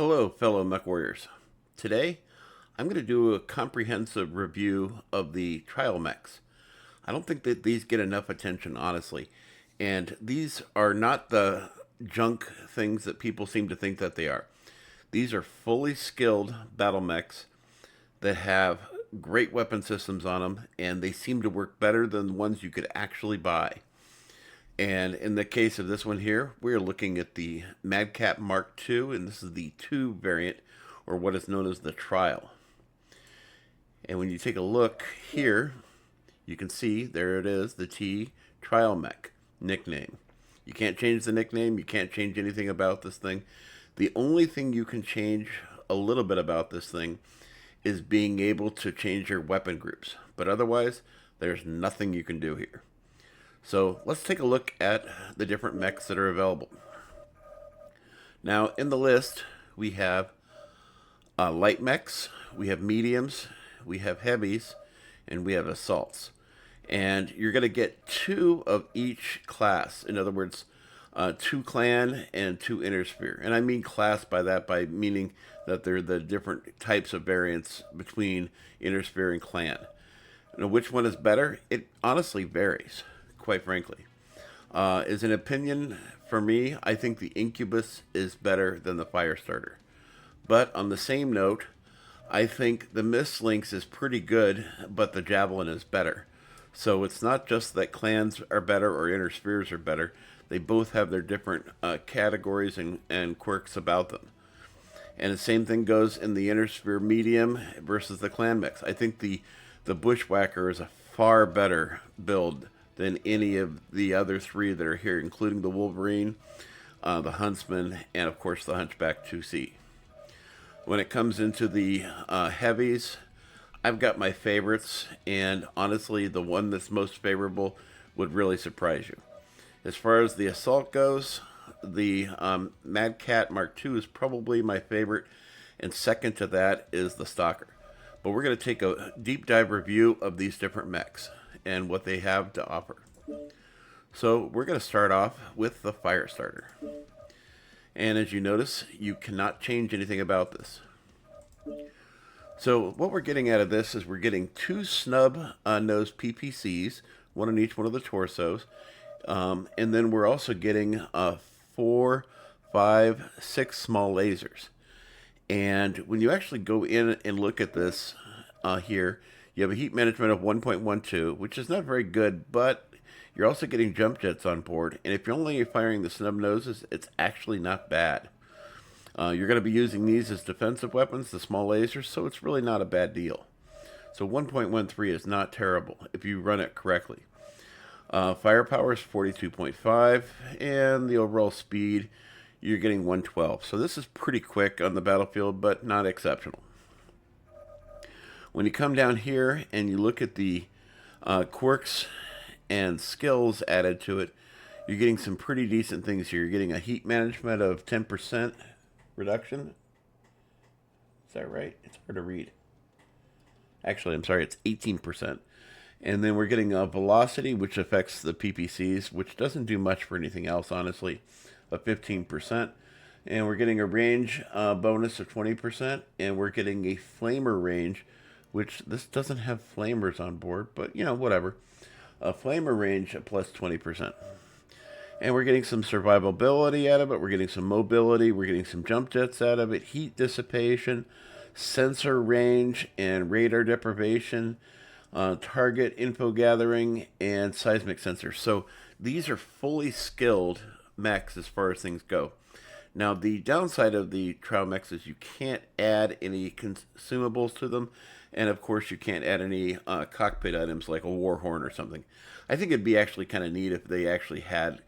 Hello, fellow Mech Warriors. Today, I'm going to do a comprehensive review of the trial mechs. I don't think that these get enough attention, honestly. And these are not the junk things that people seem to think that they are. These are fully skilled battle mechs that have great weapon systems on them, and they seem to work better than the ones you could actually buy. And in the case of this one here, we're looking at the Cat MKII, and this is the 2 variant, or what is known as the trial. And when you take a look here, you can see, there it is, the T trial mech nickname. You can't change the nickname, you can't change anything about this thing. The only thing you can change a little bit about this thing is being able to change your weapon groups. But otherwise, there's nothing you can do here. So let's take a look at the different mechs that are available. Now in the list we have light mechs, we have mediums, we have heavies, and we have assaults. And you're going to get 2 of each class. In other words, 2 clan and 2 intersphere. And I mean class by meaning that they're the different types of variants between intersphere and clan. Now, which one is better? It honestly varies, quite frankly. Is an opinion for me, I think the Incubus is better than the Firestarter. But on the same note, I think the Lynx is pretty good, but the Javelin is better. So it's not just that clans are better or interspheres are better. They both have their different categories and quirks about them. And the same thing goes in the intersphere medium versus the clan mechs. I think the Bushwacker is a far better build than any of the other 3 that are here, including the Wolverine, the Huntsman, and of course the Hunchback IIC. When it comes into the heavies, I've got my favorites, and honestly the one that's most favorable would really surprise you. As far as the assault goes, the Cat MKII is probably my favorite, and second to that is the Stalker. But we're going to take a deep dive review of these different mechs and what they have to offer. So we're going to start off with the Firestarter. And as you notice, you cannot change anything about this. So what we're getting out of this is we're getting 2 snub-nosed PPCs, one on each one of the torsos. And then we're also getting 4, 5, 6 small lasers. And when you actually go in and look at this here, you have a heat management of 1.12, which is not very good, but you're also getting jump jets on board. And if you're only firing the snub noses, it's actually not bad. You're going to be using these as defensive weapons, the small lasers, so it's really not a bad deal. So 1.13 is not terrible if you run it correctly. Firepower is 42.5, and the overall speed, you're getting 112. So this is pretty quick on the battlefield, but not exceptional. When you come down here and you look at the quirks and skills added to it, you're getting some pretty decent things here. You're getting a heat management of 10% reduction. Is that right? It's hard to read. Actually, I'm sorry, it's 18%. And then we're getting a velocity, which affects the PPCs, which doesn't do much for anything else, honestly, of 15%. And we're getting a range bonus of 20%. And we're getting a flamer range, which this doesn't have flamers on board, but, you know, whatever. A flamer range at plus 20%. And we're getting some survivability out of it. We're getting some mobility. We're getting some jump jets out of it. Heat dissipation, sensor range, and radar deprivation. Target info gathering, and seismic sensors. So these are fully skilled mechs as far as things go. Now the downside of the trial mechs is you can't add any consumables to them, and of course you can't add any cockpit items like a war horn or something. I think it'd be actually kind of neat if they actually had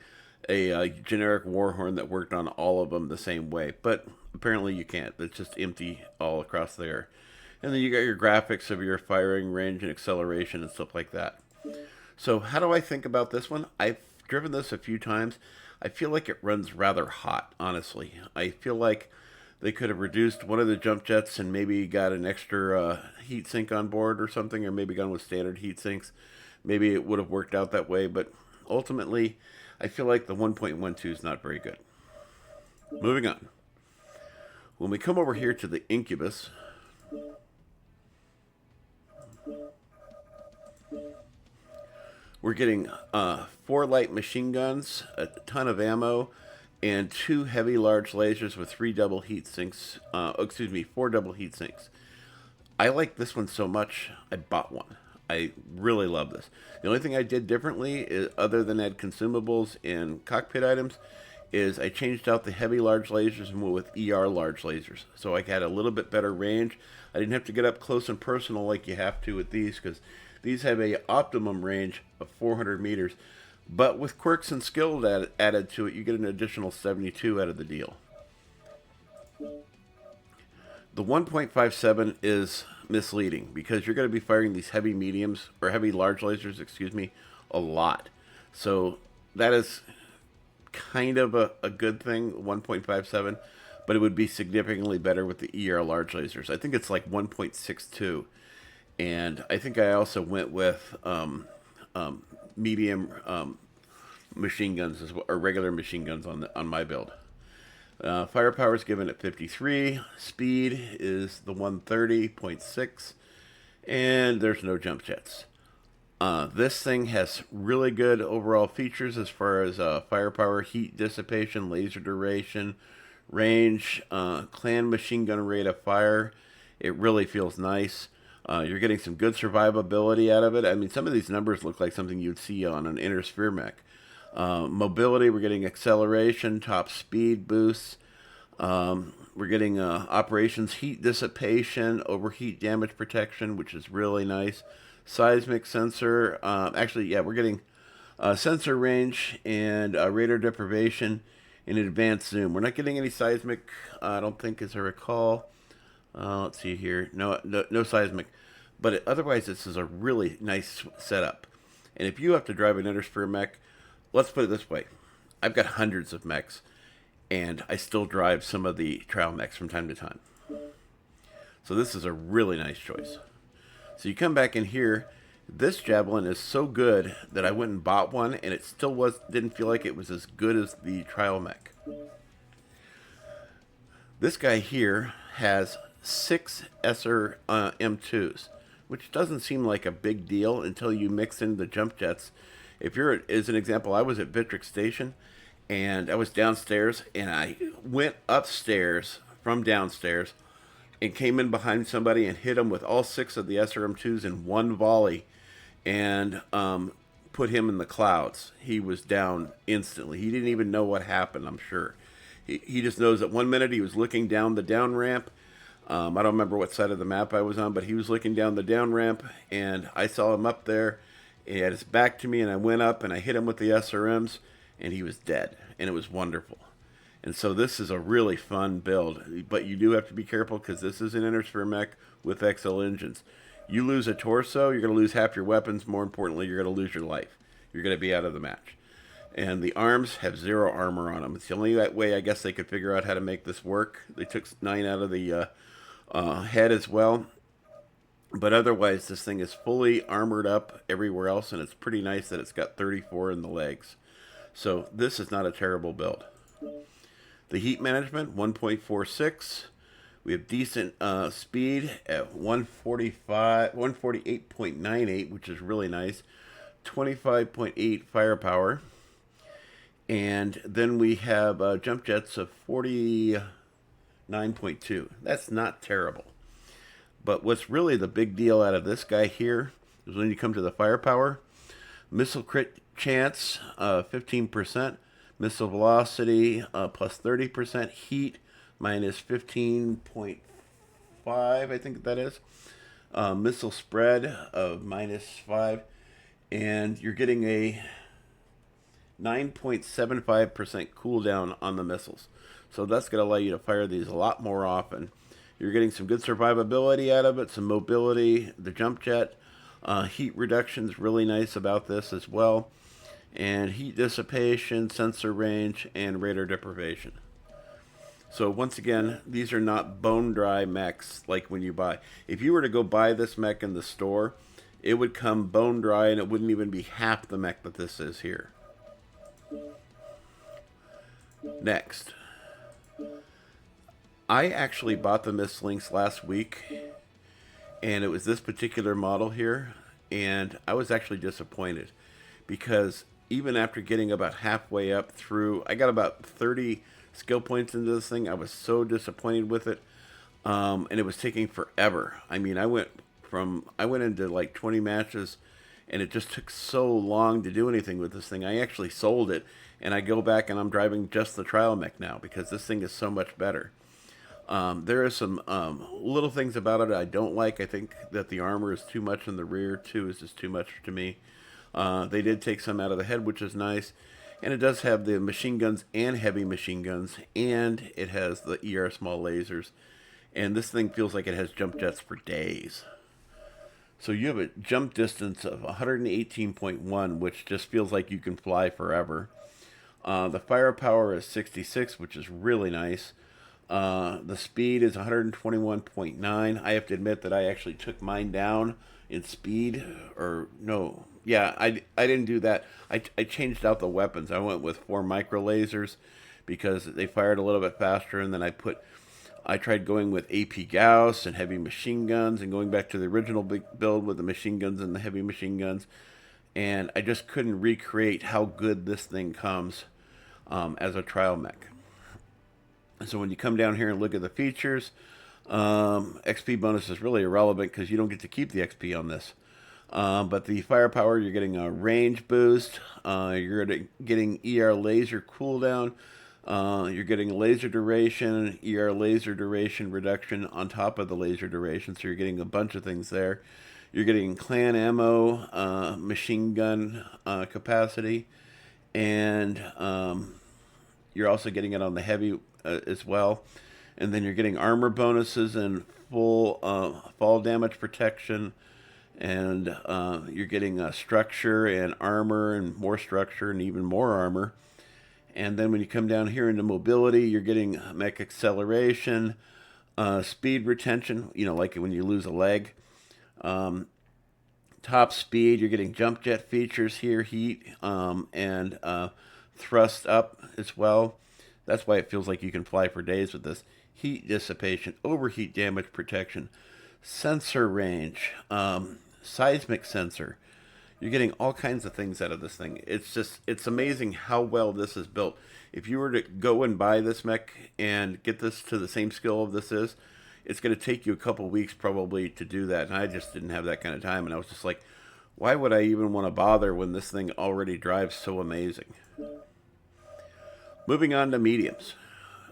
a generic war horn that worked on all of them the same way, but apparently you can't. It's just empty all across there. And then you got your graphics of your firing range and acceleration and stuff like that. So how do I think about this one? I've driven this a few times. I feel like it runs rather hot, honestly. I feel like they could have reduced one of the jump jets and maybe got an extra heat sink on board or something, or maybe gone with standard heat sinks. Maybe it would have worked out that way, but ultimately, I feel like the 1.12 is not very good. Moving on. When we come over here to the Incubus, we're getting 4 light machine guns, a ton of ammo, and 2 heavy large lasers with 3 double heat sinks. 4 double heat sinks. I like this one so much, I bought one. I really love this. The only thing I did differently, is, other than add consumables and cockpit items, is I changed out the heavy large lasers and went with ER large lasers. So I had a little bit better range. I didn't have to get up close and personal like you have to with these, because these have a optimum range of 400 meters. But with quirks and skill added to it, you get an additional 72 out of the deal. The 1.57 is misleading because you're going to be firing these heavy mediums, or heavy large lasers, excuse me, a lot. So that is kind of a good thing, 1.57, but it would be significantly better with the ER large lasers. I think it's like 1.62, and I think I also went with medium machine guns as well, or regular machine guns on my build. Firepower is given at 53. Speed is the 130.6, and there's no jump jets. This thing has really good overall features as far as firepower, heat dissipation, laser duration, range, clan machine gun rate of fire. It really feels nice. You're getting some good survivability out of it. I mean, some of these numbers look like something you'd see on an inner sphere mech. Mobility, we're getting acceleration, top speed boosts. We're getting operations heat dissipation, overheat damage protection, which is really nice. Seismic sensor. We're getting sensor range and radar deprivation and advanced zoom. We're not getting any seismic, I don't think, as I recall. Let's see here. No seismic. But otherwise, this is a really nice setup. And if you have to drive an inner sphere mech, let's put it this way. I've got hundreds of mechs, and I still drive some of the trial mechs from time to time. So this is a really nice choice. So you come back in here. This Javelin is so good that I went and bought one, and it still didn't feel like it was as good as the trial mech. This guy here has 6 M2s, which doesn't seem like a big deal until you mix in the jump jets. If you're, as an example, I was at Vitrick Station, and I was downstairs, and I went upstairs from downstairs and came in behind somebody and hit him with all 6 of the SRM2s in one volley, and put him in the clouds. He was down instantly. He didn't even know what happened, I'm sure. He just knows that one minute he was looking down the down ramp. I don't remember what side of the map I was on, but he was looking down the down ramp, and I saw him up there. He had his back to me, and I went up, and I hit him with the SRMs, and he was dead, and it was wonderful. And so this is a really fun build, but you do have to be careful because this is an inner sphere mech with XL engines. You lose a torso, you're going to lose half your weapons. More importantly, you're going to lose your life. You're going to be out of the match. And the arms have 0 armor on them. It's the only way I guess they could figure out how to make this work. They took 9 out of the head as well. But otherwise, this thing is fully armored up everywhere else, and it's pretty nice that it's got 34 in the legs. So this is not a terrible build. The heat management, 1.46. We have decent speed at 148.98, which is really nice. 25.8 firepower. And then we have jump jets of 49.2. That's not terrible. But what's really the big deal out of this guy here is when you come to the firepower. Missile crit chance, 15%. Missile velocity, plus 30%. Heat, minus 15.5, I think that is. Missile spread of minus 5. And you're getting a 9.75% cooldown on the missiles. So that's going to allow you to fire these a lot more often. You're getting some good survivability out of it, some mobility. The jump jet heat reduction is really nice about this as well. And heat dissipation, sensor range, and radar deprivation. So once again, these are not bone dry mechs like when you buy. If you were to go buy this mech in the store, it would come bone dry and it wouldn't even be half the mech that this is here. Next, I actually bought the Miss Lynx last week, and it was this particular model here, and I was actually disappointed because even after getting about halfway up through, I got about 30 skill points into this thing. I was so disappointed with it, and it was taking forever. I mean, I went into like 20 matches, and it just took so long to do anything with this thing. I actually sold it, and I go back and I'm driving just the trial mech now because this thing is so much better. There are some little things about it I don't like. I think that the armor is too much in the rear, too, is just too much to me. They did take some out of the head, which is nice. And it does have the machine guns and heavy machine guns, and it has the ER small lasers. And this thing feels like it has jump jets for days. So you have a jump distance of 118.1, which just feels like you can fly forever. The firepower is 66, which is really nice. The speed is 121.9. I have to admit that I actually took mine down in speed, or no, yeah, I didn't do that. I changed out the weapons. I went with 4 micro lasers because they fired a little bit faster, and then I tried going with AP Gauss and heavy machine guns and going back to the original build with the machine guns and the heavy machine guns, and I just couldn't recreate how good this thing comes as a trial mech. So when you come down here and look at the features, XP bonus is really irrelevant because you don't get to keep the XP on this. But the firepower, you're getting a range boost. You're getting ER laser cooldown. You're getting laser duration, ER laser duration reduction on top of the laser duration. So you're getting a bunch of things there. You're getting clan ammo, machine gun capacity, and you're also getting it on the heavy as well. And then you're getting armor bonuses and full fall damage protection. And you're getting structure and armor and more structure and even more armor. And then when you come down here into mobility, you're getting mech acceleration, speed retention, like when you lose a leg. Top speed, you're getting jump jet features here, heat, and thrust up as well. That's why it feels like you can fly for days with this. Heat dissipation, overheat damage protection, sensor range, seismic sensor. You're getting all kinds of things out of this thing. It's amazing how well this is built. If you were to go and buy this mech and get this to the same skill of this is, it's going to take you a couple weeks probably to do that. And I just didn't have that kind of time. And I was just like, why would I even want to bother when this thing already drives so amazing? Moving on to mediums.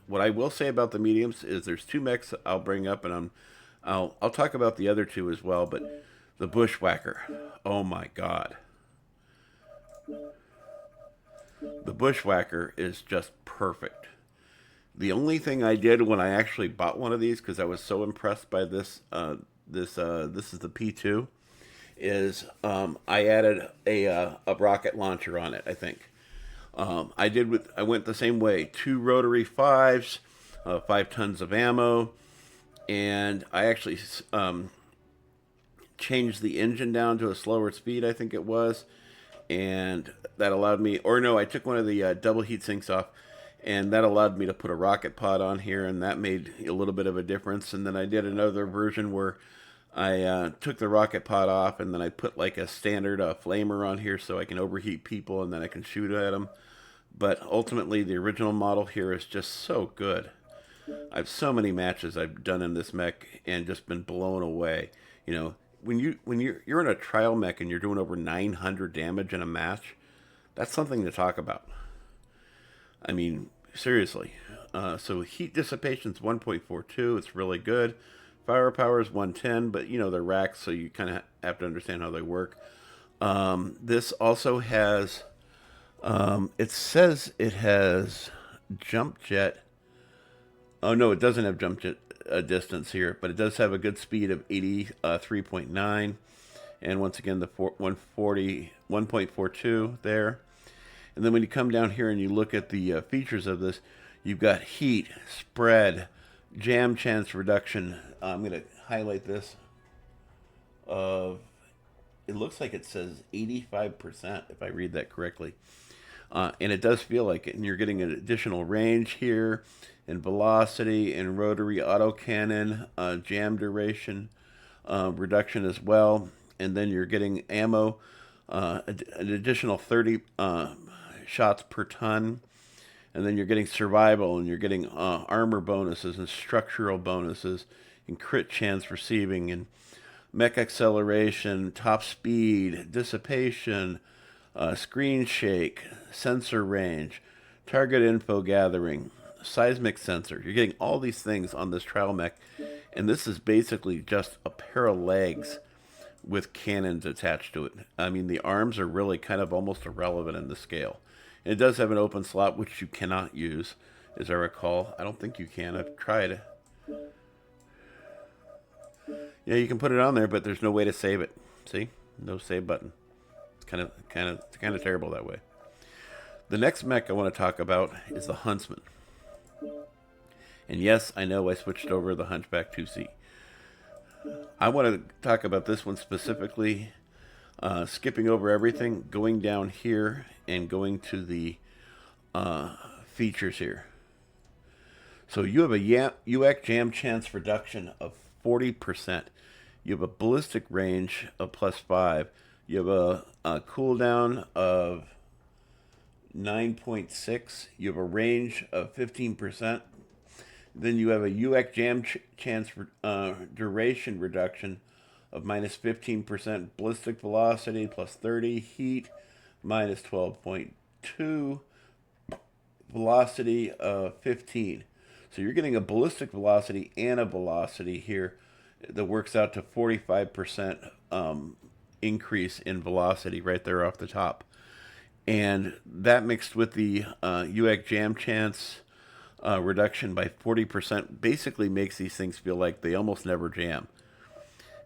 What I will say about the mediums is there's 2 mechs I'll bring up, and I'll talk about the other 2 as well. But the Bushwacker, oh my god, the Bushwacker is just perfect. The only thing I did when I actually bought one of these, because I was so impressed by this, this is the P2, is I added a rocket launcher on it. I think. I went the same way. 2 rotary 5s, 5 tons of ammo, and I actually changed the engine down to a slower speed, I think it was, and that allowed me, or no, I took one of the double heat sinks off, and that allowed me to put a rocket pod on here, and that made a little bit of a difference. And then I did another version where I took the rocket pod off, and then I put like a standard flamer on here so I can overheat people and then I can shoot at them. But ultimately, the original model here is just so good. I have so many matches I've done in this mech and just been blown away. When you're in a trial mech and you're doing over 900 damage in a match, that's something to talk about. I mean, seriously. So heat dissipation is 1.42. It's really good. Firepower is 110, but they're racks, so you kind of have to understand how they work. This also has, it says it has jump jet. Oh no, it doesn't have jump jet distance here, but it does have a good speed of 83.9, and once again the 1.42 there. And then when you come down here and you look at the features of this, you've got heat, spread, jam chance reduction. I'm going to highlight this. It looks like it says 85%, if I read that correctly. And it does feel like it. And you're getting an additional range here, and velocity, and rotary autocannon, jam duration reduction as well. And then you're getting ammo, an additional 30 shots per ton. And then you're getting survival, and you're getting armor bonuses and structural bonuses, and crit chance receiving, and mech acceleration, top speed, dissipation, screen shake, sensor range, target info gathering, seismic sensor. You're getting all these things on this trial mech, and this is basically just a pair of legs with cannons attached to it. I mean, the arms are really kind of almost irrelevant in the scale. And it does have an open slot, which you cannot use, as I recall. I don't think you can. I've tried. Yeah, you can put it on there, but there's no way to save it. See? No save button. It's kind of terrible that way. The next mech I want to talk about is the Huntsman. And yes, I know I switched over the Hunchback IIC. I want to talk about this one specifically, skipping over everything, going down here, and going to the features here. So you have a UX jam chance reduction of 40%. You have a ballistic range of +5. You have a cooldown of 9.6. You have a range of 15%. Then you have a UX jam chance duration reduction of -15%, ballistic velocity +30, heat -12.2, velocity of 15. So you're getting a ballistic velocity and a velocity here that works out to 45% increase in velocity right there off the top. And that mixed with the UX jam chance reduction by 40% basically makes these things feel like they almost never jam.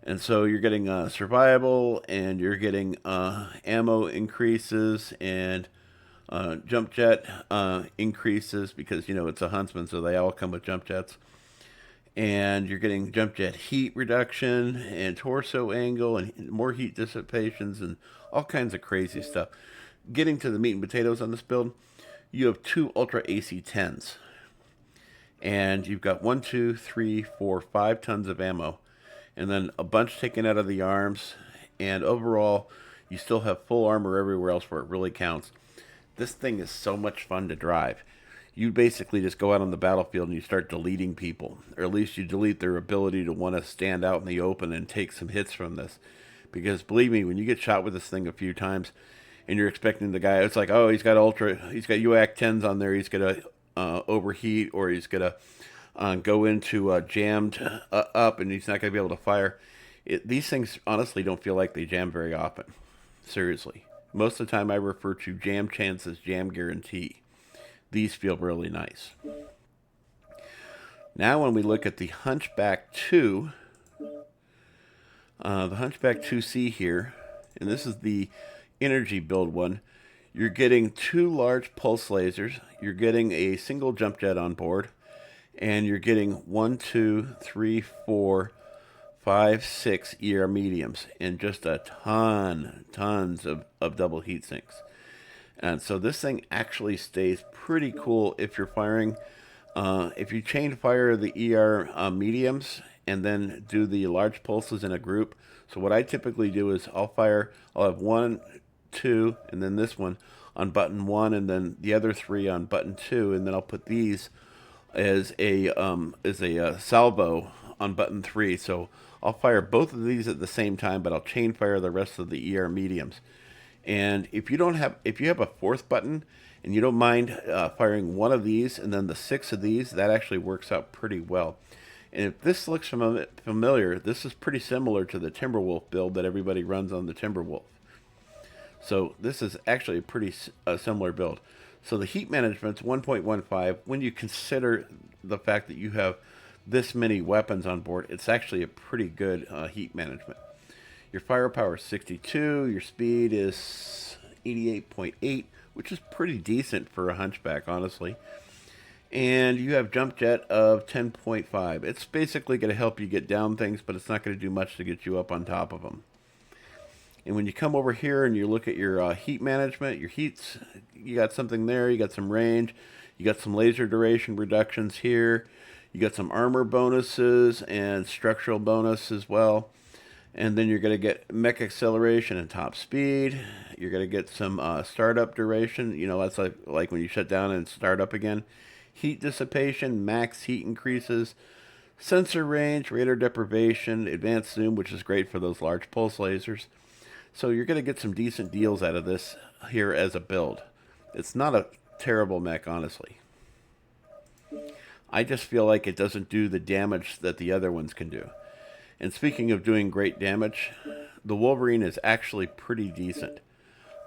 And so you're getting survival, and you're getting ammo increases, and jump jet increases, because, you know, it's a Huntsman, so they all come with jump jets. And you're getting jump jet heat reduction, and torso angle, and more heat dissipations, and all kinds of crazy stuff. Getting to the meat and potatoes on this build, you have 2 Ultra AC-10s. And you've got 1, 2, 3, 4, 5 tons of ammo. And then a bunch taken out of the arms. And overall, you still have full armor everywhere else where it really counts. This thing is so much fun to drive. You basically just go out on the battlefield and you start deleting people. Or at least you delete their ability to want to stand out in the open and take some hits from this. Because believe me, when you get shot with this thing a few times, and you're expecting the guy, it's like, oh, he's got UAC 10s on there, he's going to overheat, or he's going to go into jammed up, and he's not going to be able to fire. These things honestly don't feel like they jam very often. Seriously. Most of the time I refer to jam chance as jam guarantee. These feel really nice. Now when we look at the Hunchback II, the Hunchback IIC here, and this is the energy build one, you're getting 2 large pulse lasers, you're getting a single jump jet on board, and you're getting 1, 2, 3, 4, 5, 6 ER mediums, and just a tons of double heat sinks. And so this thing actually stays pretty cool if you're firing, if you chain fire the ER mediums and then do the large pulses in a group. So what I typically do is I'll have 1, 2, and then this one on button 1, and then the other 3 on button 2, and then I'll put these as a salvo on button 3. So I'll fire both of these at the same time, but I'll chain fire the rest of the ER mediums. And if you have a 4th button and you don't mind firing 1 of these and then the 6 of these, that actually works out pretty well. And if this looks familiar, this is pretty similar to the Timberwolf build that everybody runs on the Timberwolf. So this is actually a pretty similar build. So the heat management's 1.15. When you consider the fact that you have this many weapons on board, it's actually a pretty good heat management. Your firepower is 62. Your speed is 88.8, which is pretty decent for a Hunchback, honestly. And you have jump jet of 10.5. It's basically going to help you get down things, but it's not going to do much to get you up on top of them. And when you come over here and you look at your heat management, your heats, you got something there. You got some range. You got some laser duration reductions here. You got some armor bonuses and structural bonus as well. And then you're going to get mech acceleration and top speed. You're going to get some startup duration. You know, that's like when you shut down and start up again. Heat dissipation, max heat increases, sensor range, radar deprivation, advanced zoom, which is great for those large pulse lasers. So you're going to get some decent deals out of this here as a build. It's not a terrible mech, honestly. I just feel like it doesn't do the damage that the other ones can do. And speaking of doing great damage, the Wolverine is actually pretty decent.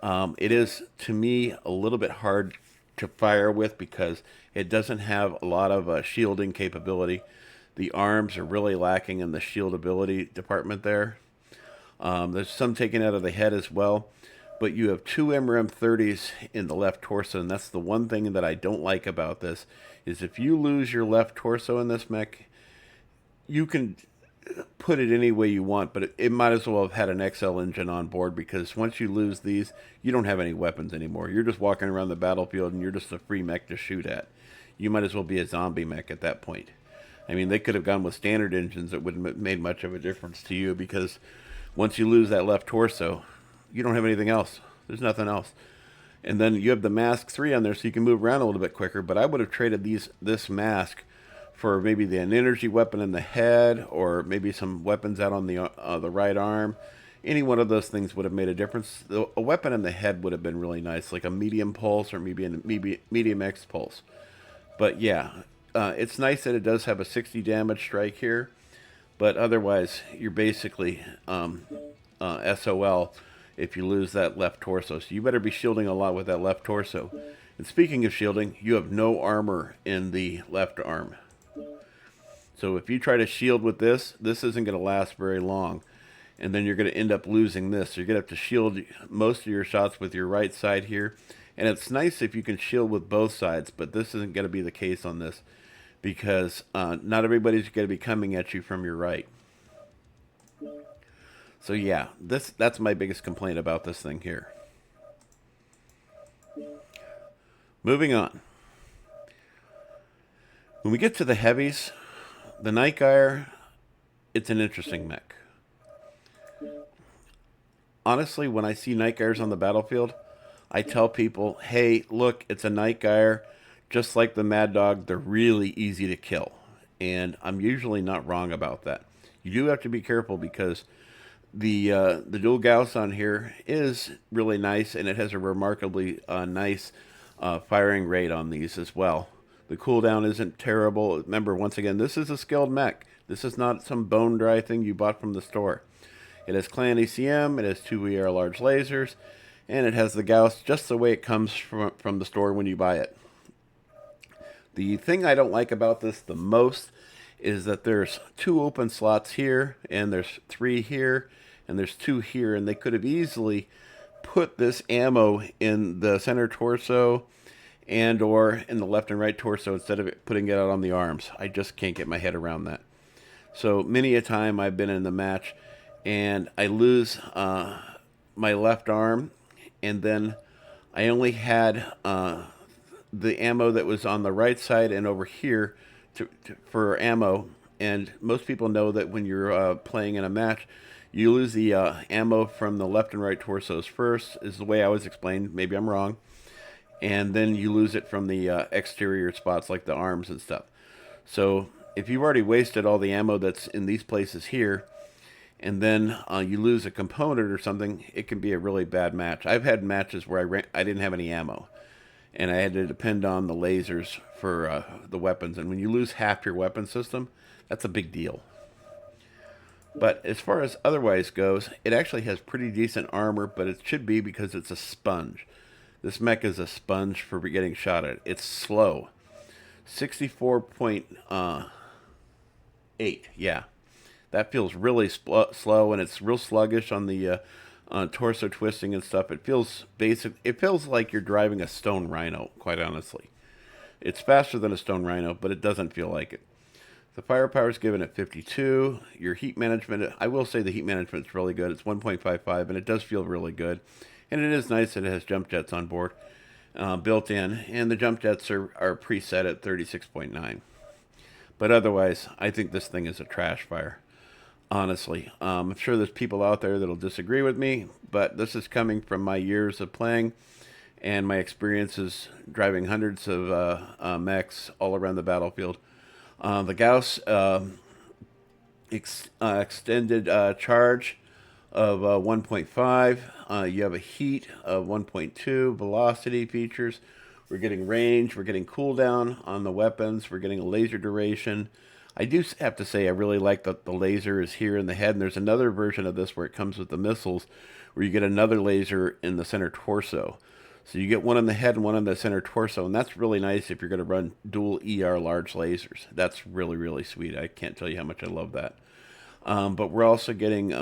It is, to me, a little bit hard to fire with because it doesn't have a lot of shielding capability. The arms are really lacking in the shieldability department there. There's some taken out of the head as well. But you have two MRM-30s in the left torso, and that's the one thing that I don't like about this, is if you lose your left torso in this mech, you can put it any way you want, but it might as well have had an XL engine on board, because once you lose these, you don't have any weapons anymore. You're just walking around the battlefield, and you're just a free mech to shoot at. You might as well be a zombie mech at that point. I mean, they could have gone with standard engines. It wouldn't have made much of a difference to you, because once you lose that left torso, you don't have anything else. There's nothing else. And then you have the mask 3 on there, so you can move around a little bit quicker. But I would have traded this mask for maybe an energy weapon in the head, or maybe some weapons out on the right arm. Any one of those things would have made a difference. A weapon in the head would have been really nice, like a medium pulse or maybe a medium X pulse. But yeah, it's nice that it does have a 60 damage strike here. But otherwise, you're basically SOL if you lose that left torso. So you better be shielding a lot with that left torso. And speaking of shielding, you have no armor in the left arm. So if you try to shield with this isn't going to last very long. And then you're going to end up losing this. So you're going to have to shield most of your shots with your right side here. And it's nice if you can shield with both sides, but this isn't going to be the case on this, because not everybody's going to be coming at you from your right. So yeah, that's my biggest complaint about this thing here. Moving on. When we get to the heavies, the Night Gyre, it's an interesting mech. Honestly, when I see Night Gyres on the battlefield, I tell people, hey, look, it's a Night Gyre. Just like the Mad Dog, they're really easy to kill. And I'm usually not wrong about that. You do have to be careful, because the dual Gauss on here is really nice, and it has a remarkably nice firing rate on these as well. The cooldown isn't terrible. Remember, once again, this is a skilled mech. This is not some bone dry thing you bought from the store. It has clan ECM, it has 2 ER large lasers, and it has the Gauss just the way it comes from the store when you buy it. The thing I don't like about this the most is that there's 2 open slots here, and there's 3 here, and there's 2 here, and they could have easily put this ammo in the center torso and or in the left and right torso instead of putting it out on the arms. I just can't get my head around that. So many a time I've been in the match and I lose my left arm, and then I only had the ammo that was on the right side and over here for ammo. And most people know that when you're playing in a match, you lose the ammo from the left and right torsos first, is the way I was explained. Maybe I'm wrong. And then you lose it from the exterior spots like the arms and stuff. So if you've already wasted all the ammo that's in these places here, and then you lose a component or something, it can be a really bad match. I've had matches where I didn't have any ammo, and I had to depend on the lasers for the weapons. And when you lose half your weapon system, that's a big deal. But as far as otherwise goes, it actually has pretty decent armor, but it should be because it's a sponge. This mech is a sponge for getting shot at. It's slow. 64.8, yeah. That feels really slow, and it's real sluggish on the torso twisting and stuff. It feels basic. It feels like you're driving a stone rhino, quite honestly. It's faster than a stone rhino, but it doesn't feel like it. The firepower is given at 52. Your heat management, I will say the heat management is really good. It's 1.55, and it does feel really good. And it is nice that it has jump jets on board, built in. And the jump jets are preset at 36.9. But otherwise, I think this thing is a trash fire. Honestly, I'm sure there's people out there that'll disagree with me, but this is coming from my years of playing and my experiences driving hundreds of mechs all around the battlefield. The Gauss extended charge of 1.5. You have a heat of 1.2. Velocity features. We're getting range. We're getting cooldown on the weapons. We're getting a laser duration. I do have to say I really like that the laser is here in the head. And there's another version of this where it comes with the missiles where you get another laser in the center torso. So you get one in the head and one in the center torso, and that's really nice if you're going to run dual ER large lasers. That's really, really sweet. I can't tell you how much I love that. But we're also getting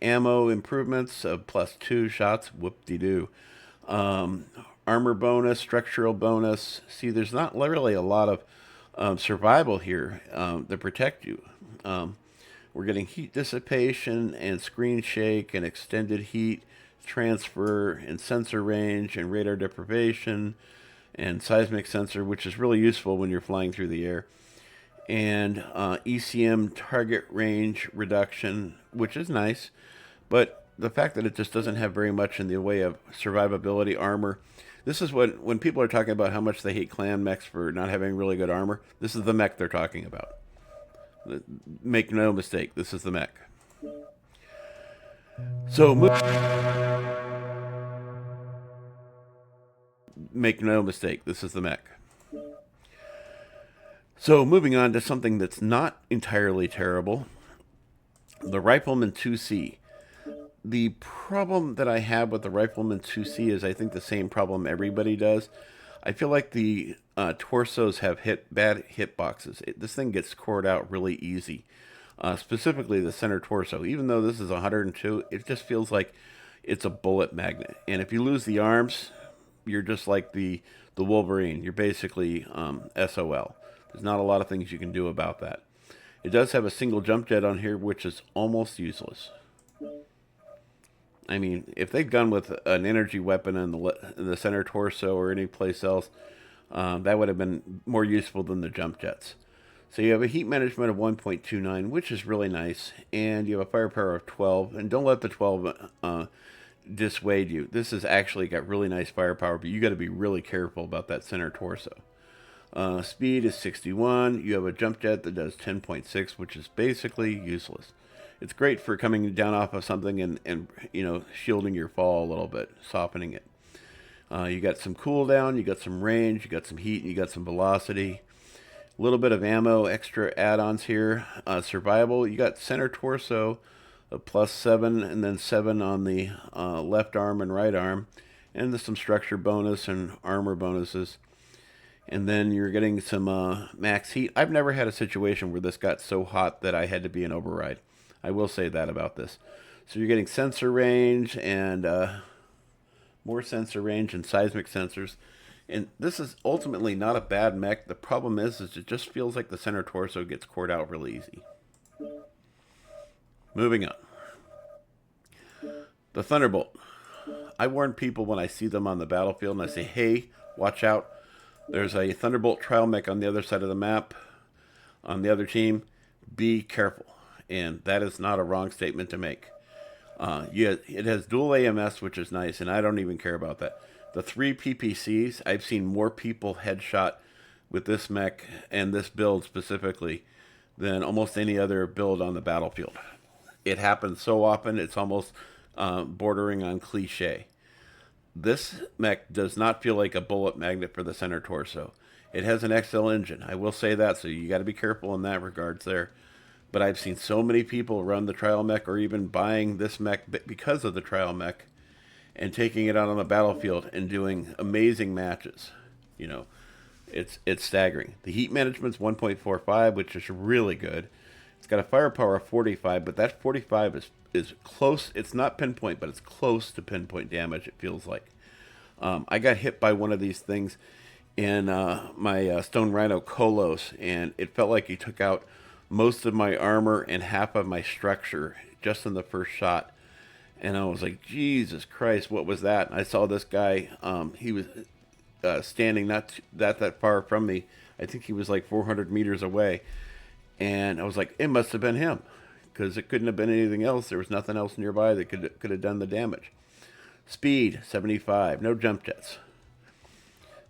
ammo improvements of +2 shots. Whoop-de-doo. Armor bonus, structural bonus. See, there's not really a lot of survival here that protect you. We're getting heat dissipation and screen shake and extended heat transfer and sensor range and radar deprivation and seismic sensor, which is really useful when you're flying through the air, and ECM target range reduction, which is nice, but the fact that it just doesn't have very much in the way of survivability armor. This is when people are talking about how much they hate clan mechs for not having really good armor. This is the mech they're talking about. Make no mistake, this is the mech. So, make no mistake, this is the mech. So, moving on to something that's not entirely terrible, the Rifleman IIC. The problem that I have with the Rifleman IIC is I think the same problem everybody does. I feel like the torsos have bad hitboxes. This thing gets cored out really easy. Specifically the center torso. Even though this is 102, it just feels like it's a bullet magnet. And if you lose the arms, you're just like the Wolverine. You're basically SOL. There's not a lot of things you can do about that. It does have a single jump jet on here, which is almost useless. I mean, if they'd gone with an energy weapon in the center torso or any place else, that would have been more useful than the jump jets. So you have a heat management of 1.29, which is really nice, and you have a firepower of 12. And don't let the 12 dissuade you. This has actually got really nice firepower, but you got to be really careful about that center torso. Speed is 61. You have a jump jet that does 10.6, which is basically useless. It's great for coming down off of something and you know, shielding your fall a little bit, softening it. You got some cooldown, you got some range, you got some heat, and you got some velocity. A little bit of ammo, extra add-ons here. Survival, you got center torso of +7 and then 7 on the left arm and right arm. And there's some structure bonus and armor bonuses. And then you're getting some max heat. I've never had a situation where this got so hot that I had to be an override. I will say that about this. So you're getting sensor range and more sensor range and seismic sensors. And this is ultimately not a bad mech. The problem is it just feels like the center torso gets cored out really easy. Moving on. The Thunderbolt. I warn people when I see them on the battlefield and I say, hey, watch out. There's a Thunderbolt trial mech on the other side of the map on the other team. Be careful. And that is not a wrong statement to make. It has dual AMS, which is nice, and I don't even care about that. The 3 PPCs, I've seen more people headshot with this mech and this build specifically than almost any other build on the battlefield. It happens so often, it's almost bordering on cliche. This mech does not feel like a bullet magnet for the center torso. It has an XL engine, I will say that, so you got to be careful in that regards there. But I've seen so many people run the trial mech or even buying this mech because of the trial mech and taking it out on the battlefield and doing amazing matches. You know, it's staggering. The heat management's 1.45, which is really good. It's got a firepower of 45, but that 45 is close. It's not pinpoint, but it's close to pinpoint damage, it feels like. I got hit by one of these things in my Stone Rhino Kolos, and it felt like he took out most of my armor and half of my structure just in the first shot. And I was like, Jesus Christ, what was that? And I saw this guy. He was standing not that far from me. I think he was like 400 meters away. And I was like, it must have been him, because it couldn't have been anything else. There was nothing else nearby that could have done the damage. Speed, 75. No jump jets.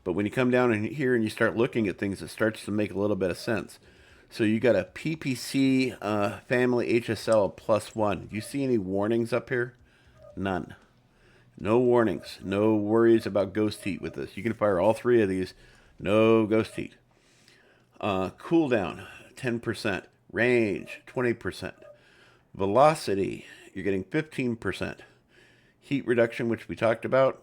But when you come down in here and you start looking at things, it starts to make a little bit of sense. So you got a PPC family HSL +1. Do you see any warnings up here? None. No warnings. No worries about ghost heat with this. You can fire all three of these. No ghost heat. Cooldown, 10%. Range, 20%. Velocity, you're getting 15%. Heat reduction, which we talked about.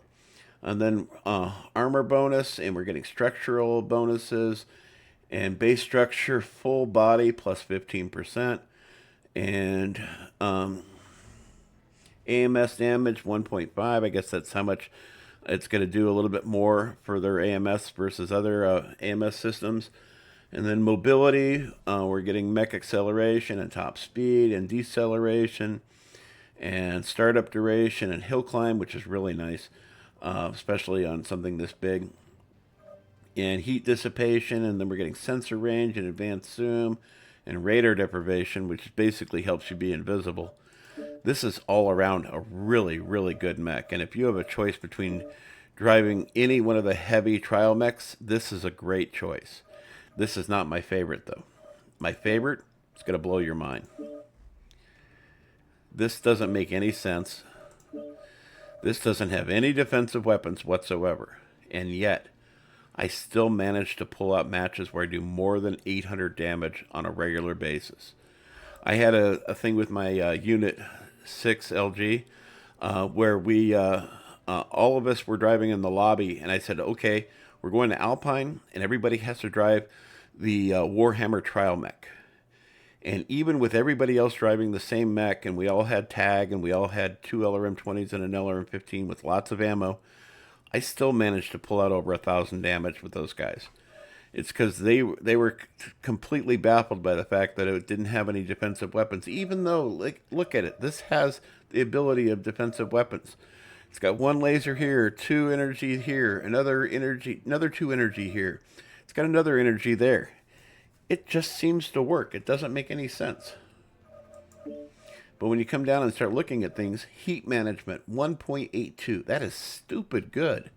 And then armor bonus, and we're getting structural bonuses. And base structure, full body, plus 15%. And AMS damage, 1.5. I guess that's how much it's going to do, a little bit more for their AMS versus other AMS systems. And then mobility, we're getting mech acceleration and top speed and deceleration and startup duration and hill climb, which is really nice, especially on something this big. And heat dissipation, and then we're getting sensor range and advanced zoom and radar deprivation, which basically helps you be invisible. This is all around a really, really good mech. And if you have a choice between driving any one of the heavy trial mechs, this is a great choice. This is not my favorite, though. My favorite is going to blow your mind. This doesn't make any sense. This doesn't have any defensive weapons whatsoever. And yet, I still managed to pull out matches where I do more than 800 damage on a regular basis. I had a thing with my Unit 6 LG where we, all of us were driving in the lobby, and I said, okay, we're going to Alpine, and everybody has to drive the Warhammer trial mech. And even with everybody else driving the same mech, and we all had tag, and we all had 2 LRM-20s and an LRM-15 with lots of ammo, I still managed to pull out over 1,000 damage with those guys. It's because they were completely baffled by the fact that it didn't have any defensive weapons, even though, like, look at it. This has the ability of defensive weapons. It's got 1 laser here, 2 energy here, another 2 energy here. It's got another energy there. It just seems to work. It doesn't make any sense. But when you come down and start looking at things, heat management, 1.82. That is stupid good.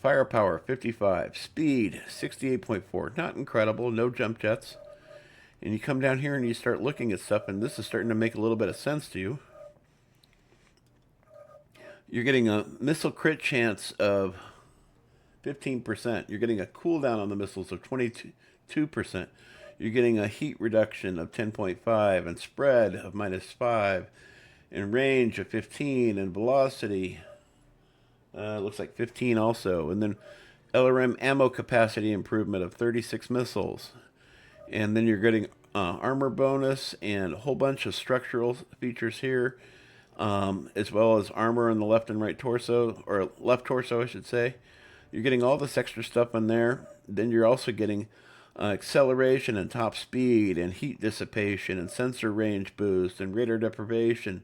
Firepower, 55. Speed, 68.4. Not incredible. No jump jets. And you come down here and you start looking at stuff, and this is starting to make a little bit of sense to you. You're getting a missile crit chance of 15%. You're getting a cooldown on the missiles of 22%. You're getting a heat reduction of 10.5 and spread of -5 and range of 15 and velocity looks like 15 also. And then LRM ammo capacity improvement of 36 missiles. And then you're getting armor bonus and a whole bunch of structural features here, as well as armor on the left and right torso, or left torso I should say. You're getting all this extra stuff in there. Then you're also getting acceleration and top speed and heat dissipation and sensor range boost and radar deprivation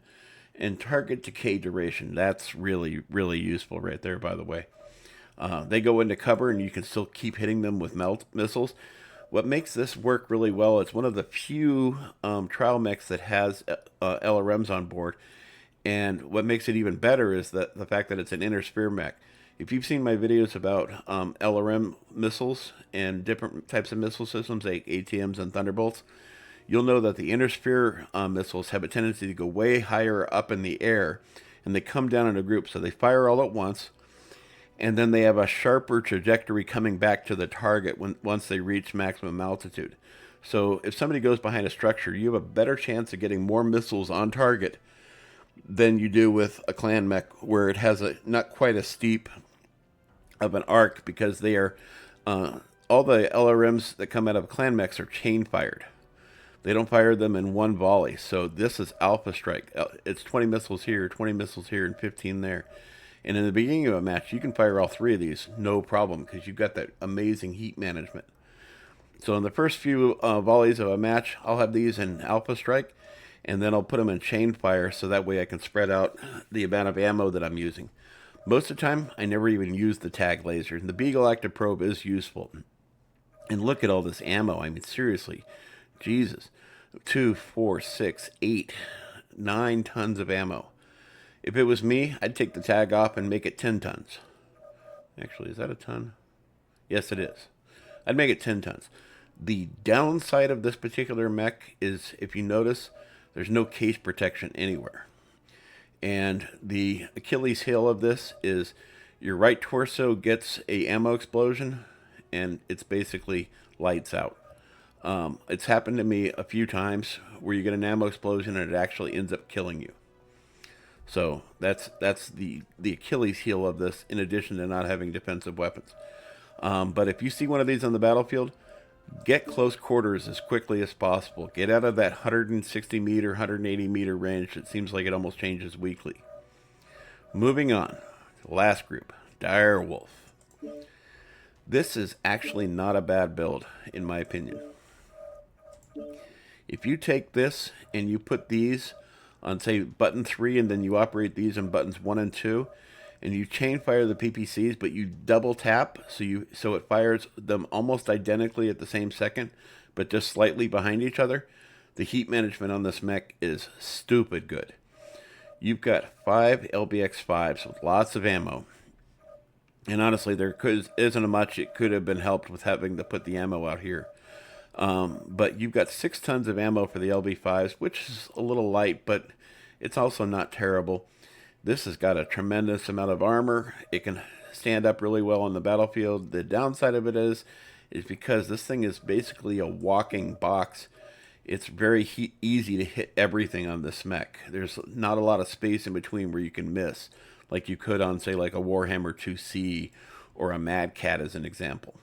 and target decay duration. That's really, really useful right there, by the way. They go into cover and you can still keep hitting them with missiles. What makes this work really well, it's one of the few trial mechs that has LRMs on board. And what makes it even better is that the fact that it's an inner sphere mech. If you've seen my videos about LRM missiles and different types of missile systems, like ATMs and Thunderbolts, you'll know that the inner sphere missiles have a tendency to go way higher up in the air, and they come down in a group. So they fire all at once, and then they have a sharper trajectory coming back to the target once they reach maximum altitude. So if somebody goes behind a structure, you have a better chance of getting more missiles on target than you do with a clan mech, where it has a not quite as steep of an arc, because they are all the LRMs that come out of clan mechs are chain fired. They don't fire them in one volley. So this is alpha strike. It's 20 missiles here, 20 missiles here, and 15 there. And in the beginning of a match, you can fire all 3 of these no problem, because you've got that amazing heat management. So in the first few volleys of a match, I'll have these in alpha strike, and then I'll put them in chain fire so that way I can spread out the amount of ammo that I'm using. Most of the time, I never even use the tag laser. The Beagle Active Probe is useful. And look at all this ammo. I mean, seriously. Jesus. 2, 4, 6, 8, 9 tons of ammo. If it was me, I'd take the tag off and make it 10 tons. Actually, is that a ton? Yes, it is. I'd make it 10 tons. The downside of this particular mech is, if you notice, there's no case protection anywhere. And the Achilles heel of this is your right torso gets a ammo explosion, and it's basically lights out. It's happened to me a few times where you get an ammo explosion and it actually ends up killing you. So that's the Achilles heel of this, in addition to not having defensive weapons. But if you see one of these on the battlefield, get close quarters as quickly as possible. Get out of that 160 meter, 180 meter range. It seems like it almost changes weekly. Moving on. Last group. Direwolf. This is actually not a bad build, in my opinion. If you take this and you put these on, say, button 3, and then you operate these on buttons 1 and 2, and you chain fire the PPCs, but you double tap, so it fires them almost identically at the same second, but just slightly behind each other, the heat management on this mech is stupid good. You've got 5 LBX-5s with lots of ammo. And honestly, there isn't much it could have been helped with having to put the ammo out here. But you've got 6 tons of ammo for the LB5s, which is a little light, but it's also not terrible. This has got a tremendous amount of armor. It can stand up really well on the battlefield. The downside of it is because this thing is basically a walking box. It's very easy to hit everything on this mech. There's not a lot of space in between where you can miss, like you could on, say, like a Warhammer 2C or a Mad Cat as an example.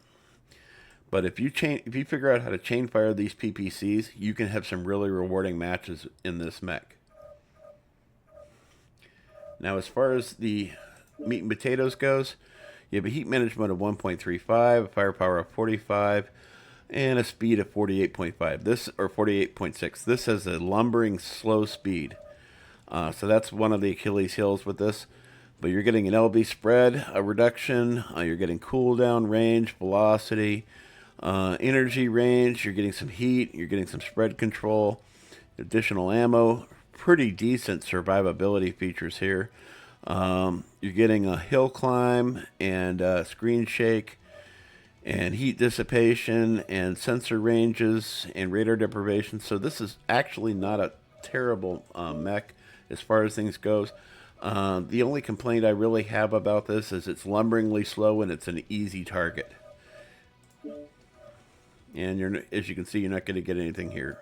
But if you figure out how to chain fire these PPCs, you can have some really rewarding matches in this mech. Now, as far as the meat and potatoes goes, you have a heat management of 1.35, a firepower of 45, and a speed of 48.5. This, or 48.6. This has a lumbering slow speed. So that's one of the Achilles heels with this. But you're getting an LB spread, a reduction. You're getting cooldown, range, velocity, energy range. You're getting some heat. You're getting some spread control, additional ammo. Pretty decent survivability features here. You're getting a hill climb and screen shake and heat dissipation and sensor ranges and radar deprivation. So this is actually not a terrible mech as far as things goes. The only complaint I really have about this is it's lumberingly slow and it's an easy target. And as you can see, you're not going to get anything here.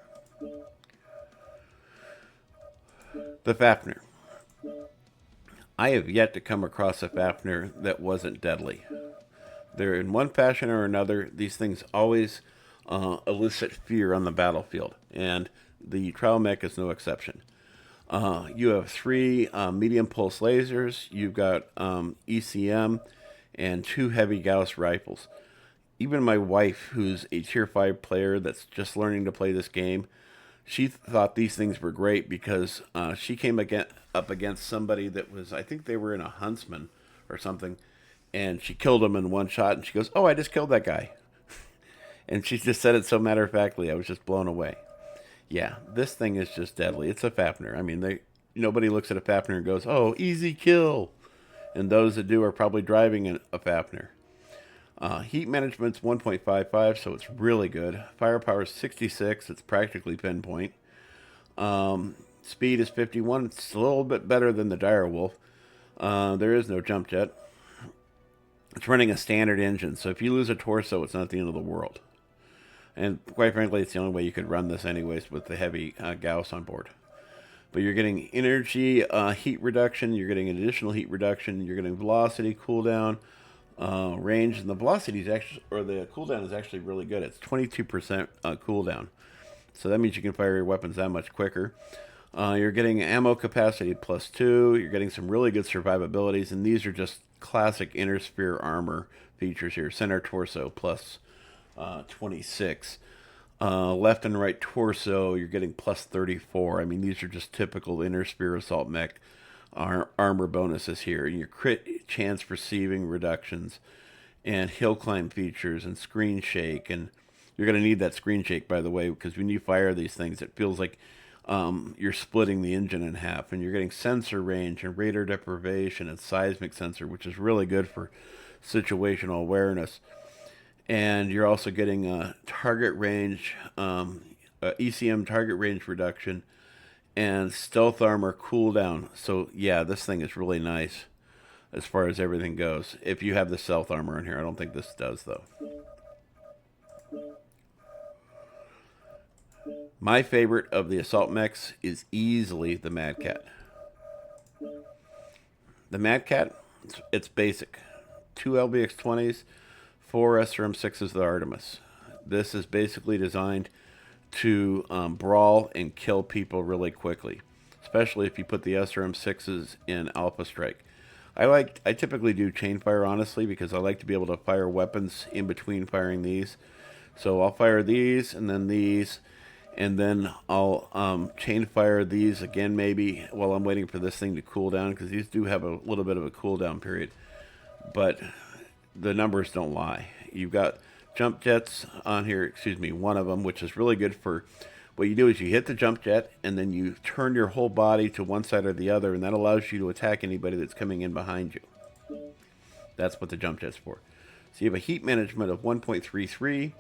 The Fafnir. I have yet to come across a Fafnir that wasn't deadly. They're in one fashion or another. These things always elicit fear on the battlefield, and the trial mech is no exception. You have 3 medium pulse lasers. You've got ECM and 2 heavy Gauss rifles. Even my wife, who's a tier 5 player that's just learning to play this game, she thought these things were great because she came up against somebody that was, I think they were in a Huntsman or something, and she killed him in one shot, and she goes, "Oh, I just killed that guy." And she just said it so matter-of-factly, I was just blown away. Yeah, this thing is just deadly. It's a Fafnir. I mean, nobody looks at a Fafnir and goes, "Oh, easy kill." And those that do are probably driving a Fafnir. Heat management's 1.55, so it's really good. Firepower is 66. It's practically pinpoint. Speed is 51. It's a little bit better than the Direwolf. There is no jump jet. It's running a standard engine, so if you lose a torso, it's not the end of the world. And quite frankly, it's the only way you could run this anyways with the heavy Gauss on board. But you're getting energy, heat reduction. You're getting an additional heat reduction. You're getting velocity, cooldown, range, and the velocity is actually, or the cooldown is actually really good. It's 22% cooldown, so that means you can fire your weapons that much quicker. You're getting ammo capacity +2. You're getting some really good survivabilities, and these are just classic inner sphere armor features here. Center torso plus 26. Left and right torso, you're getting plus 34. I mean, these are just typical inner spear assault mech armor bonuses here. And your crit chance receiving reductions, and hill climb features, and screen shake. And you're going to need that screen shake, by the way, because when you fire these things, it feels like you're splitting the engine in half. And you're getting sensor range and radar deprivation and seismic sensor, which is really good for situational awareness. And you're also getting a target range, ECM target range reduction, and stealth armor cooldown. So yeah, this thing is really nice as far as everything goes. If you have the stealth armor in here, I don't think this does though. My favorite of the assault mechs is easily the Mad Cat. The Mad Cat, it's basic. 2 LBX-20s, 4 SRM-6s, the Artemis. This is basically designed to brawl and kill people really quickly, especially if you put the SRM-6s in Alpha Strike. I typically do chain fire, honestly, because I like to be able to fire weapons in between firing these. So I'll fire these and then these, and then I'll chain fire these again maybe while I'm waiting for this thing to cool down, because these do have a little bit of a cooldown period. But the numbers don't lie. You've got jump jets on here, excuse me, one of them, which is really good for what you do is you hit the jump jet and then you turn your whole body to one side or the other, and that allows you to attack anybody that's coming in behind you. That's what the jump jet's for. So you have a heat management of 1.33.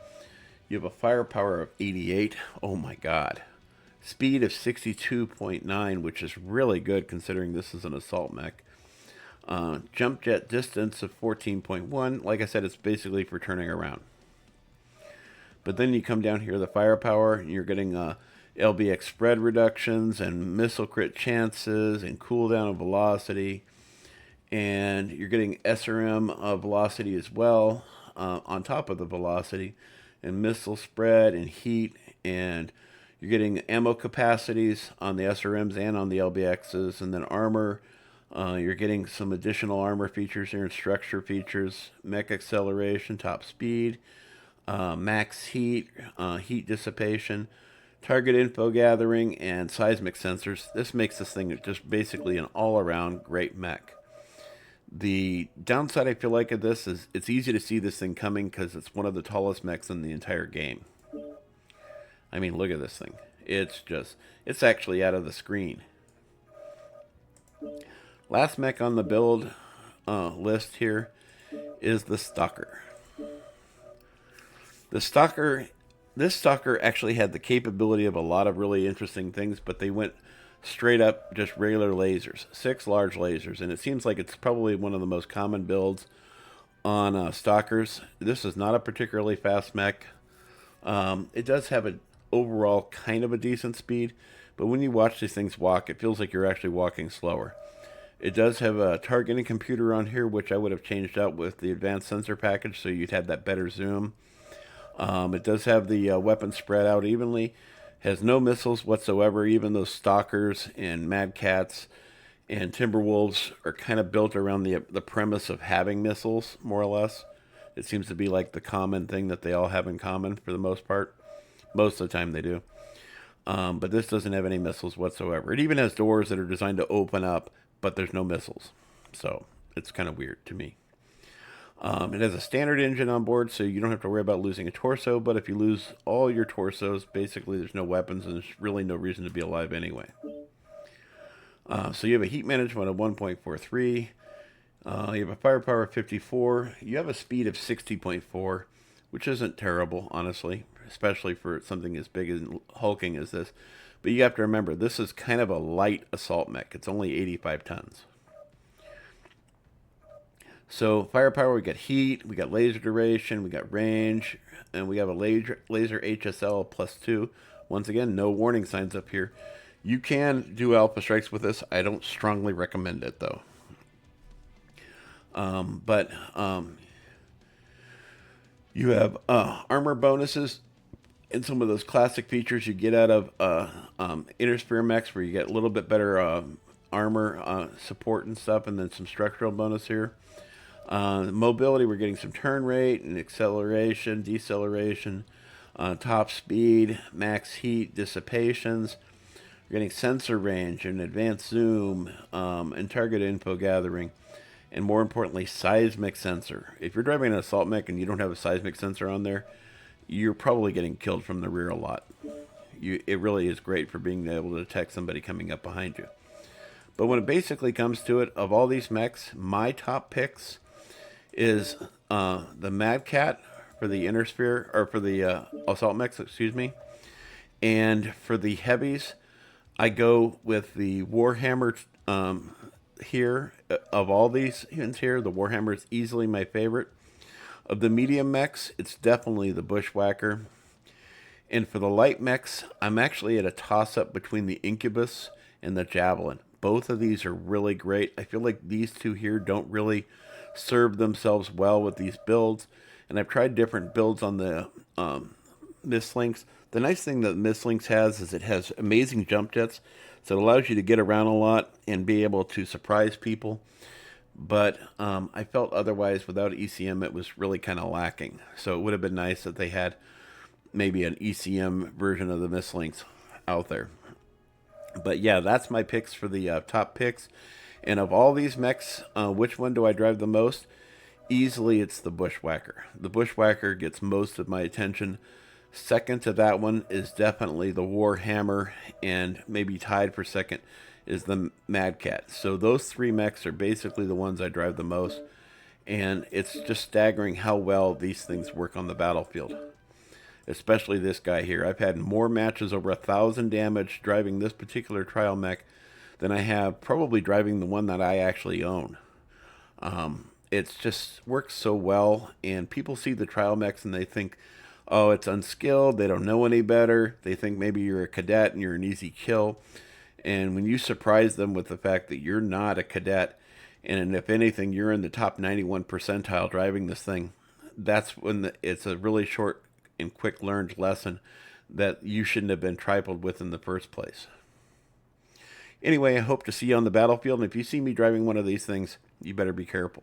You have a firepower of 88. Oh my god. Speed of 62.9, which is really good considering this is an assault mech. Jump jet distance of 14.1. Like I said, it's basically for turning around. But then you come down here, the firepower, and you're getting LBX spread reductions and missile crit chances and cooldown of velocity. And you're getting SRM velocity as well on top of the velocity, and missile spread and heat. And you're getting ammo capacities on the SRMs and on the LBXs, and then armor. You're getting some additional armor features here and structure features, mech acceleration, top speed, max heat, heat dissipation, target info gathering, and seismic sensors. This makes this thing just basically an all-around great mech. The downside I feel like of this is it's easy to see this thing coming because it's one of the tallest mechs in the entire game. I mean, look at this thing. It's actually out of the screen. Last mech on the build list here is the Stalker. This Stalker actually had the capability of a lot of really interesting things, but they went straight up just regular lasers, 6 large lasers, and it seems like it's probably one of the most common builds on Stalkers. This is not a particularly fast mech. It does have an overall kind of a decent speed, but when you watch these things walk, it feels like you're actually walking slower. It does have a targeting computer on here, which I would have changed out with the advanced sensor package, so you'd have that better zoom. It does have the weapons spread out evenly. Has no missiles whatsoever. Even those Stalkers and Mad Cats and Timberwolves are kind of built around the premise of having missiles, more or less. It seems to be like the common thing that they all have in common for the most part. Most of the time they do. But this doesn't have any missiles whatsoever. It even has doors that are designed to open up, but there's no missiles. So it's kind of weird to me. It has a standard engine on board, so you don't have to worry about losing a torso, but if you lose all your torsos, basically there's no weapons and there's really no reason to be alive anyway. So you have a heat management of 1.43. You have a firepower of 54. You have a speed of 60.4, which isn't terrible, honestly, especially for something as big and hulking as this. But you have to remember, this is kind of a light assault mech. It's only 85 tons. So firepower, we got heat, we got laser duration, we got range, and we have a laser HSL +2. Once again, no warning signs up here. You can do alpha strikes with this. I don't strongly recommend it, though. You have armor bonuses and some of those classic features you get out of Inner Sphere mechs, where you get a little bit better armor support and stuff, and then some structural bonus here. Mobility, we're getting some turn rate and acceleration, deceleration, top speed, max heat, dissipations. We're getting sensor range and advanced zoom, and target info gathering. And more importantly, seismic sensor. If you're driving an assault mech and you don't have a seismic sensor on there, you're probably getting killed from the rear a lot. It really is great for being able to detect somebody coming up behind you. But when it basically comes to it, of all these mechs, my top picks is the Mad Cat for the inner sphere, or for the assault mechs, excuse me. And for the heavies, I go with the Warhammer here. Of all these ones here, the Warhammer is easily my favorite. Of the medium mechs, it's definitely the Bushwacker. And for the light mechs, I'm actually at a toss-up between the Incubus and the Javelin. Both of these are really great. I feel like these two here don't really serve themselves well with these builds. And I've tried different builds on the Lynx. The nice thing that Lynx has is it has amazing jump jets. So it allows you to get around a lot and be able to surprise people. But I felt otherwise without ECM it was really kind of lacking. So it would have been nice that they had maybe an ECM version of the Lynx out there. But yeah, that's my picks for the top picks. And of all these mechs, which one do I drive the most? Easily, it's the Bushwacker. The Bushwacker gets most of my attention. Second to that one is definitely the Warhammer, and maybe tied for second is the Mad Cat. So those three mechs are basically the ones I drive the most. And it's just staggering how well these things work on the battlefield. Especially this guy here. I've had more matches over 1,000 damage driving this particular trial mech than I have probably driving the one that I actually own. It's just works so well, and people see the trial mechs and they think, oh, it's unskilled, they don't know any better, they think maybe you're a cadet and you're an easy kill. And when you surprise them with the fact that you're not a cadet, and if anything, you're in the top 91 percentile driving this thing, that's when it's a really short and quick learned lesson that you shouldn't have been tripled with in the first place. Anyway, I hope to see you on the battlefield, and if you see me driving one of these things, you better be careful.